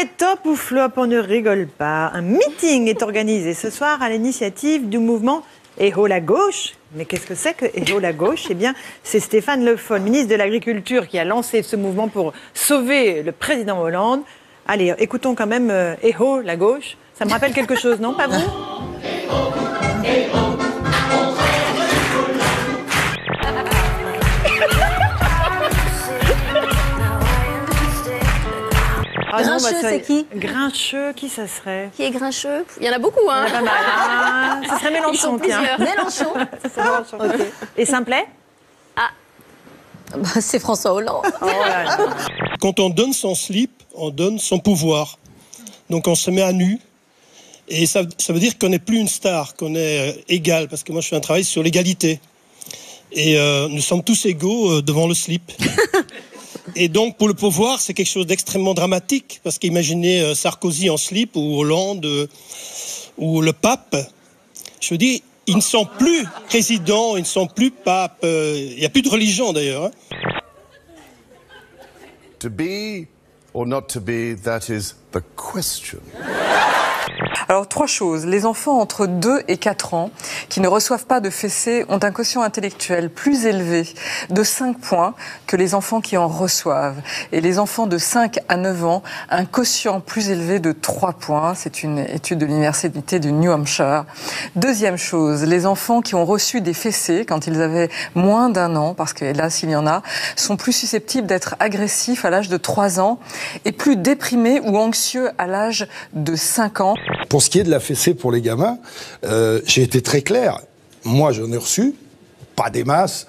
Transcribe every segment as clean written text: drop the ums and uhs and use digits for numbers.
Allez, top ou flop, on ne rigole pas. Un meeting est organisé ce soir à l'initiative du mouvement Eho la gauche. Mais qu'est-ce que c'est que Eho la gauche? Eh bien, c'est Stéphane Le Foll, ministre de l'Agriculture, qui a lancé ce mouvement pour sauver le président Hollande. Allez, écoutons quand même Eho la gauche. Ça me rappelle quelque chose, non? Pas vous? Grincheux, c'est qui? Grincheux, qui ça serait? Qui est grincheux? Il y en a beaucoup, hein? Il y en a pas mal. Ah, ça serait Mélenchon, tiens. Mélenchon. Okay. Et Simplet? Ah, bah, c'est François Hollande. Oh là là. Quand on donne son slip, on donne son pouvoir. Donc on se met à nu. Et ça veut dire qu'on n'est plus une star, qu'on est égal. Parce que moi, je fais un travail sur l'égalité. Et nous sommes tous égaux devant le slip. Et donc, pour le pouvoir, c'est quelque chose d'extrêmement dramatique. Parce qu'imaginez Sarkozy en slip, ou Hollande, ou le pape. Je veux dire, ils ne sont plus présidents, ils ne sont plus papes. Il n'y a plus de religion, d'ailleurs. Hein. To be or not to be, that is the question. Alors, 3 choses. Les enfants entre 2 et 4 ans qui ne reçoivent pas de fessées ont un quotient intellectuel plus élevé de 5 points que les enfants qui en reçoivent. Et les enfants de 5 à 9 ans, un quotient plus élevé de 3 points. C'est une étude de l'université du New Hampshire. Deuxième chose, les enfants qui ont reçu des fessées quand ils avaient moins d'1 an, parce que hélas, il y en a, sont plus susceptibles d'être agressifs à l'âge de 3 ans et plus déprimés ou anxieux à l'âge de 5 ans. Pour ce qui est de la fessée pour les gamins, j'ai été très clair. Moi, j'en ai reçu, pas des masses.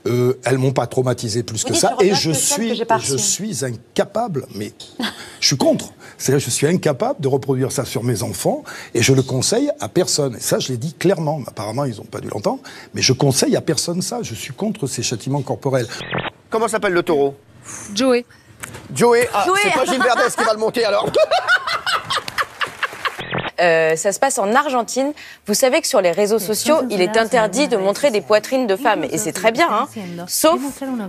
Elles m'ont pas traumatisé plus que ça. Et je suis incapable, mais je suis contre. C'est-à-dire, je suis incapable de reproduire ça sur mes enfants et je le conseille à personne. Et ça, je l'ai dit clairement. Apparemment, ils n'ont pas dû l'entendre. Mais je conseille à personne ça. Je suis contre ces châtiments corporels. Comment s'appelle le taureau? Joey. Joey. Ah, c'est pas Gilles Verdès qui va le monter alors. Ça se passe en Argentine. Vous savez que sur les réseaux sociaux, il est interdit de montrer des poitrines de femmes. Et c'est très bien, hein, sauf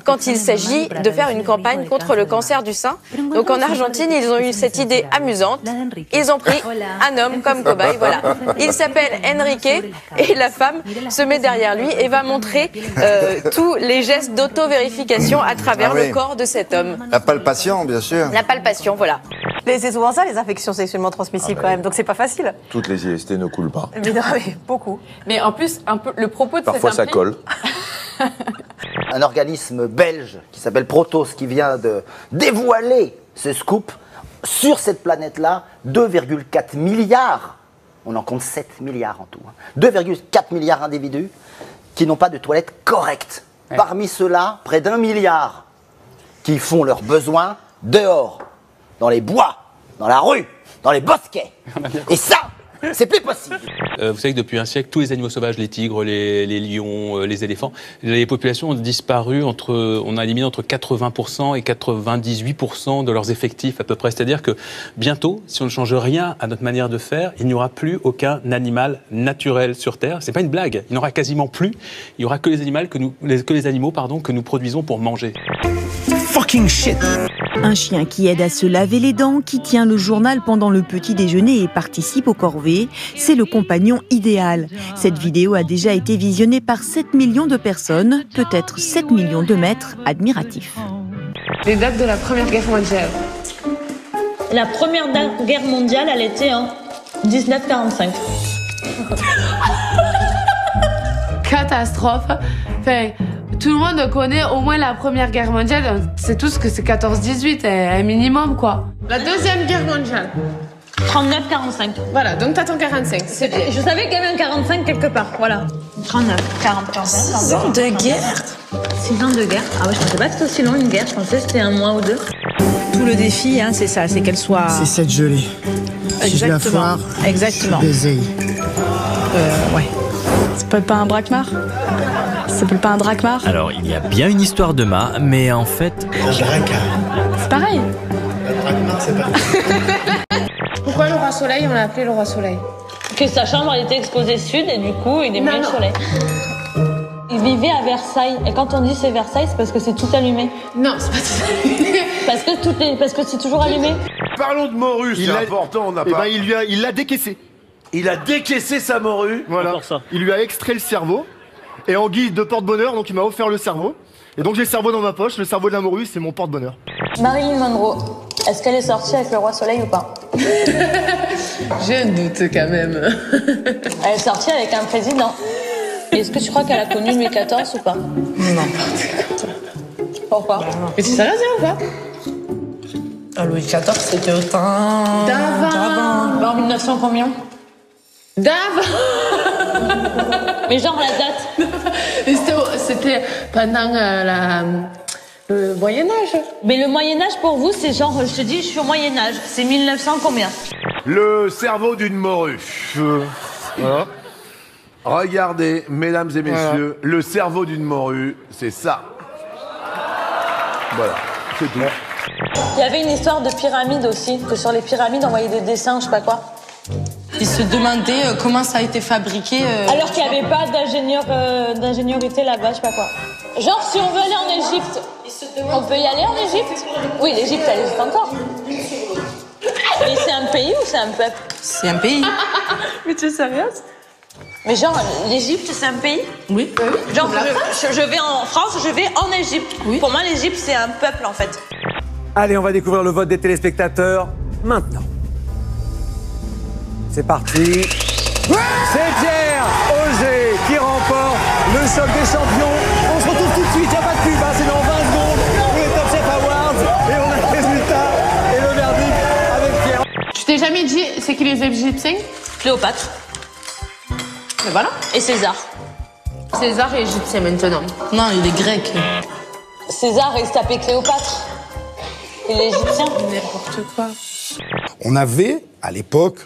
quand il s'agit de faire une campagne contre le cancer du sein. Donc en Argentine, ils ont eu cette idée amusante. Ils ont pris un homme comme cobaye, voilà. Il s'appelle Enrique et la femme se met derrière lui et va montrer tous les gestes d'auto-vérification à travers le corps de cet homme. La palpation, bien sûr. La palpation, voilà. C'est souvent ça, les infections sexuellement transmissibles, quand même. Donc c'est pas facile. Toutes les IST ne coulent pas. Évidemment, mais beaucoup. Mais en plus, un peu le propos de Parfois, ça colle. Un organisme belge qui s'appelle Protos, qui vient de dévoiler ce scoop. Sur cette planète-là, 2,4 milliards, on en compte 7 milliards en tout, 2,4 milliards d'individus qui n'ont pas de toilettes correctes. Ouais. Parmi ceux-là, près d'1 milliard qui font leurs besoins dehors, dans les bois, dans la rue, dans les bosquets. Et ça, c'est plus possible. Vous savez que depuis un siècle, tous les animaux sauvages, les tigres, les lions, les éléphants, les populations ont disparu on a éliminé entre 80% et 98% de leurs effectifs à peu près. C'est-à-dire que bientôt, si on ne change rien à notre manière de faire, il n'y aura plus aucun animal naturel sur Terre. C'est pas une blague. Il n'y en aura quasiment plus. Il n'y aura que les animaux que nous produisons pour manger. Fucking shit. Un chien qui aide à se laver les dents, qui tient le journal pendant le petit déjeuner et participe aux corvées, c'est le compagnon idéal. Cette vidéo a déjà été visionnée par 7 millions de personnes, peut-être 7 millions de maîtres admiratifs. Les dates de la Première Guerre mondiale. La Première Guerre mondiale, elle était en 1945. Catastrophe. Enfin, tout le monde connaît au moins la Première Guerre mondiale. C'est tout ce que c'est 14-18, un minimum, quoi. La Deuxième Guerre mondiale. 39-45. Voilà, donc t'attends 45, c'est bien. Je savais qu'il y avait un 45 quelque part, voilà. 39, 40, 45. 6 ans de guerre. 6 ans de guerre. Ah ouais, je pensais pas que c'était aussi long une guerre, je pensais que c'était 1 mois ou 2. Tout le défi, hein, c'est ça, c'est qu'elle soit... C'est cette gelée. Si je la foire, exactement. Je suis baisé. Ouais. Ça s'appelle pas un braquemar? Ça s'appelle pas un drachmar? Alors, il y a bien une histoire de mât, mais en fait... C'est pareil. C'est pareil. Pourquoi le roi soleil, on l'a appelé le roi soleil? Que sa chambre elle était exposée sud et du coup il est mis le soleil. il vivait à Versailles. Et quand on dit c'est Versailles, c'est parce que c'est tout allumé. Non, c'est pas tout allumé. Parce que c'est toujours allumé. Parlons de morue, c'est important, on n'a pas... il l'a décaissé. Il a décaissé sa morue. Voilà. Il lui a extrait le cerveau. Et en guise de porte-bonheur, donc il m'a offert le cerveau. Et donc j'ai le cerveau dans ma poche, le cerveau de la morue, c'est mon porte-bonheur. Marilyn Monroe, est-ce qu'elle est sortie avec le roi Soleil ou pas? J'ai un doute quand même. Elle est sortie avec un président. Est-ce que tu crois qu'elle a connu Louis XIV ou pas? Non. Pourquoi? Mais tu sais rien ou pas? Louis XIV, c'était au temps... D'avant. En 1900 combien? D'avant. Mais genre la date. C'était pendant le Moyen-Âge. Mais le Moyen-Âge pour vous, c'est genre, je te dis, je suis au Moyen-Âge. C'est 1900 combien? Le cerveau d'une morue. Voilà. Regardez, mesdames et messieurs, le cerveau d'une morue, c'est ça. Voilà, c'est tout. Il y avait une histoire de pyramide aussi, que sur les pyramides, on voyait des dessins, je sais pas quoi. Ils se demandaient comment ça a été fabriqué. Alors qu'il n'y avait pas d'ingéniosité là-bas, je sais pas quoi. Genre, si on veut aller en Égypte, on peut y aller en Égypte? Oui, l'Égypte, elle existe encore. Mais c'est un pays ou c'est un peuple? C'est un pays. Mais tu es sérieuse? Mais genre, l'Égypte, c'est un pays? Oui. Genre, je vais en France, je vais en Égypte. Oui. Pour moi, l'Égypte, c'est un peuple, en fait. Allez, on va découvrir le vote des téléspectateurs maintenant. C'est parti. C'est Pierre Auger qui remporte le choc des champions. On se retrouve tout de suite, il n'y a pas de pub, hein, c'est dans 20 secondes pour les Top Chef Awards. Et on a le résultat et le verdict avec Pierre. Tu t'es jamais dit, c'est qui les Égyptiens? Cléopâtre. Mais voilà. Et César. César est égyptien maintenant. Non, il est grec. César, il s'appelait Cléopâtre. Il est égyptien. N'importe quoi. On avait, à l'époque,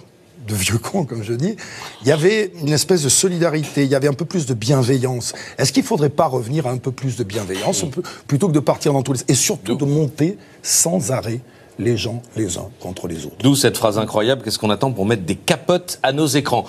de vieux cons, comme je dis, il y avait une espèce de solidarité, il y avait un peu plus de bienveillance. Est-ce qu'il ne faudrait pas revenir à un peu plus de bienveillance, plutôt que de partir dans tous les... Et surtout de monter sans arrêt les gens les uns contre les autres. D'où cette phrase incroyable, qu'est-ce qu'on attend pour mettre des capotes à nos écrans?